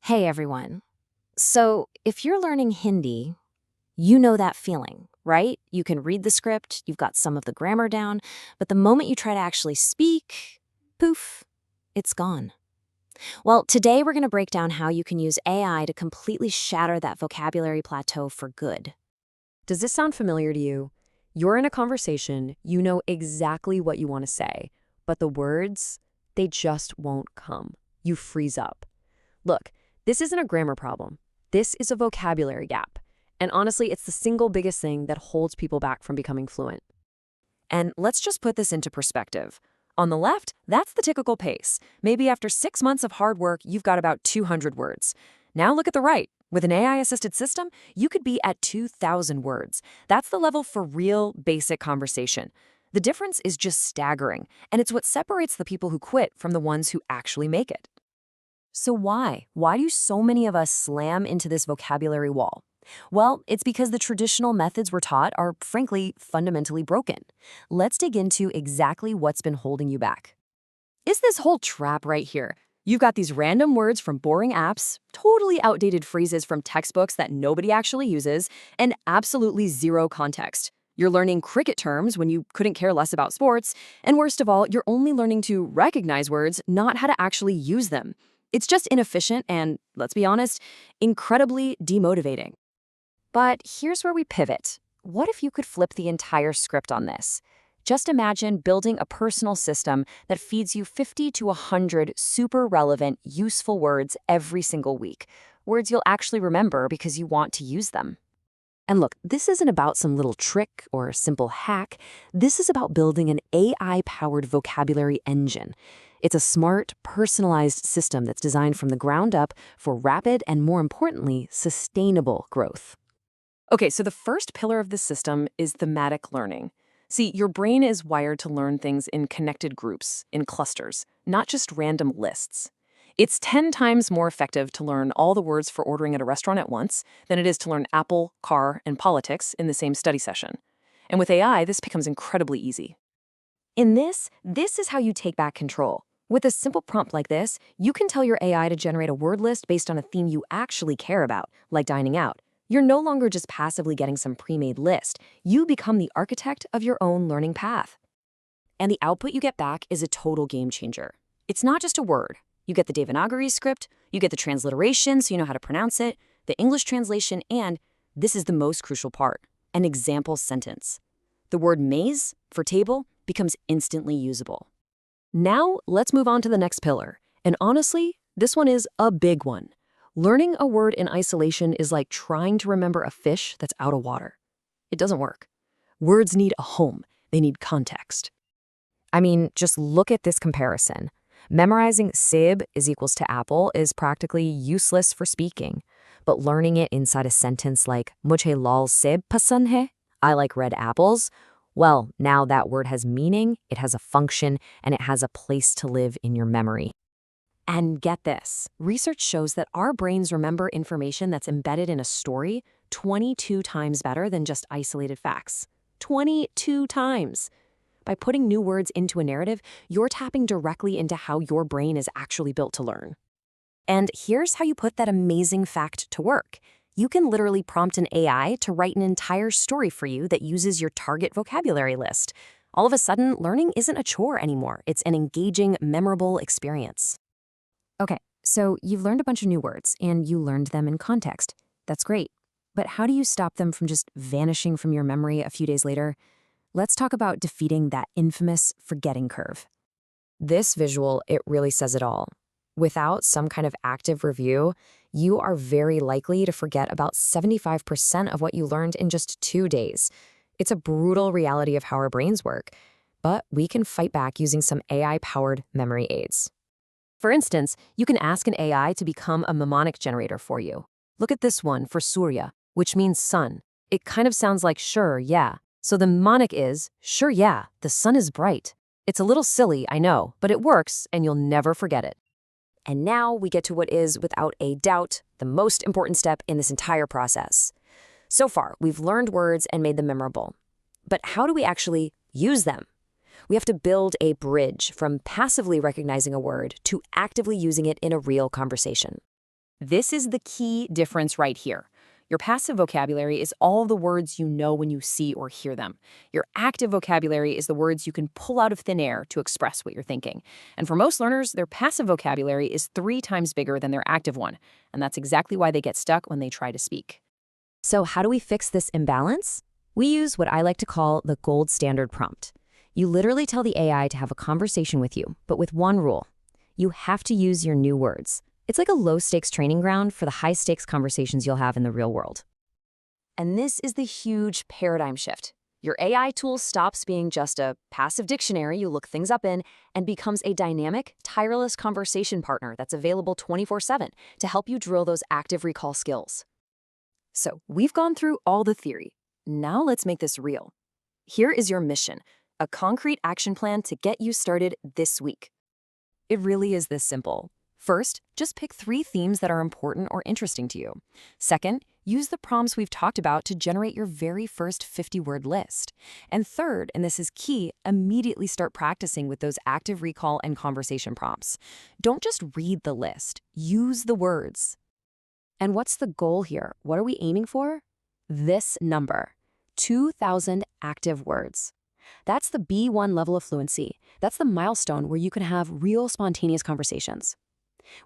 Hey everyone. So, if you're learning Hindi, you know that feeling, right? You can read the script, you've got some of the grammar down, but the moment you try to actually speak, poof, it's gone. Well, today we're going to break down how you can use AI to completely shatter that vocabulary plateau for good. Does this sound familiar to you? You're in a conversation, you know exactly what you want to say, but the words, they just won't come. You freeze up. Look, this isn't a grammar problem. This is a vocabulary gap. And honestly, it's the single biggest thing that holds people back from becoming fluent. And let's just put this into perspective. On the left, that's the typical pace. Maybe after 6 months of hard work, you've got about 200 words. Now look at the right. With an AI-assisted system, you could be at 2,000 words. That's the level for real, basic conversation. The difference is just staggering, and it's what separates the people who quit from the ones who actually make it. So why? Why do so many of us slam into this vocabulary wall? Well, it's because the traditional methods we're taught are, frankly, fundamentally broken. Let's dig into exactly what's been holding you back. It's this whole trap right here. You've got these random words from boring apps, totally outdated phrases from textbooks that nobody actually uses, and absolutely zero context. You're learning cricket terms when you couldn't care less about sports, and worst of all, you're only learning to recognize words, not how to actually use them. It's just inefficient and, let's be honest, incredibly demotivating. But here's where we pivot. What if you could flip the entire script on this? Just imagine building a personal system that feeds you 50 to 100 super relevant, useful words every single week. Words you'll actually remember because you want to use them. And look, this isn't about some little trick or simple hack. This is about building an AI-powered vocabulary engine. It's a smart, personalized system that's designed from the ground up for rapid and, more importantly, sustainable growth. Okay, so the first pillar of this system is thematic learning. See, your brain is wired to learn things in connected groups, in clusters, not just random lists. It's 10 times more effective to learn all the words for ordering at a restaurant at once than it is to learn apple, car, and politics in the same study session. And with AI, this becomes incredibly easy. In this is how you take back control. With a simple prompt like this, you can tell your AI to generate a word list based on a theme you actually care about, like dining out. You're no longer just passively getting some pre-made list. You become the architect of your own learning path. And the output you get back is a total game changer. It's not just a word. You get the Devanagari script, you get the transliteration so you know how to pronounce it, the English translation, and, this is the most crucial part, an example sentence. The word maze, for table, becomes instantly usable. Now, let's move on to the next pillar. And honestly, this one is a big one. Learning a word in isolation is like trying to remember a fish that's out of water. It doesn't work. Words need a home. They need context. I mean, just look at this comparison. Memorizing sib is equals to apple is practically useless for speaking, but learning it inside a sentence like mujhe lal sib pasand hai, I like red apples, well, now that word has meaning, it has a function, and it has a place to live in your memory. And get this, research shows that our brains remember information that's embedded in a story 22 times better than just isolated facts. 22 times! By putting new words into a narrative, you're tapping directly into how your brain is actually built to learn. And here's how you put that amazing fact to work. You can literally prompt an AI to write an entire story for you that uses your target vocabulary list. All of a sudden, learning isn't a chore anymore. It's an engaging, memorable experience. Okay, so you've learned a bunch of new words, and you learned them in context. That's great. But how do you stop them from just vanishing from your memory a few days later? Let's talk about defeating that infamous forgetting curve. This visual, it really says it all. Without some kind of active review, you are very likely to forget about 75% of what you learned in just 2 days. It's a brutal reality of how our brains work, but we can fight back using some AI-powered memory aids. For instance, you can ask an AI to become a mnemonic generator for you. Look at this one for Surya, which means sun. It kind of sounds like sure, yeah. So the mnemonic is, sure, yeah, the sun is bright. It's a little silly, I know, but it works and you'll never forget it. And now we get to what is, without a doubt, the most important step in this entire process. So far, we've learned words and made them memorable. But how do we actually use them? We have to build a bridge from passively recognizing a word to actively using it in a real conversation. This is the key difference right here. Your passive vocabulary is all the words you know when you see or hear them. Your active vocabulary is the words you can pull out of thin air to express what you're thinking. And for most learners, their passive vocabulary is 3 times bigger than their active one. And that's exactly why they get stuck when they try to speak. So how do we fix this imbalance? We use what I like to call the gold standard prompt. You literally tell the AI to have a conversation with you, but with one rule. You have to use your new words. It's like a low-stakes training ground for the high-stakes conversations you'll have in the real world. And this is the huge paradigm shift. Your AI tool stops being just a passive dictionary you look things up in and becomes a dynamic, tireless conversation partner that's available 24/7 to help you drill those active recall skills. So we've gone through all the theory. Now let's make this real. Here is your mission, a concrete action plan to get you started this week. It really is this simple. First, just pick 3 themes that are important or interesting to you. Second, use the prompts we've talked about to generate your very first 50-word list. And third, and this is key, immediately start practicing with those active recall and conversation prompts. Don't just read the list, use the words. And what's the goal here? What are we aiming for? This number, 2,000 active words. That's the B1 level of fluency. That's the milestone where you can have real spontaneous conversations.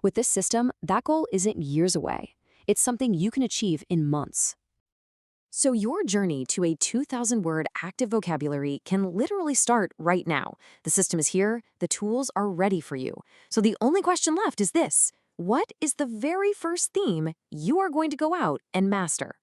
With this system, that goal isn't years away. It's something you can achieve in months. So your journey to a 2,000-word active vocabulary can literally start right now. The system is here, the tools are ready for you. So the only question left is this: what is the very first theme you are going to go out and master?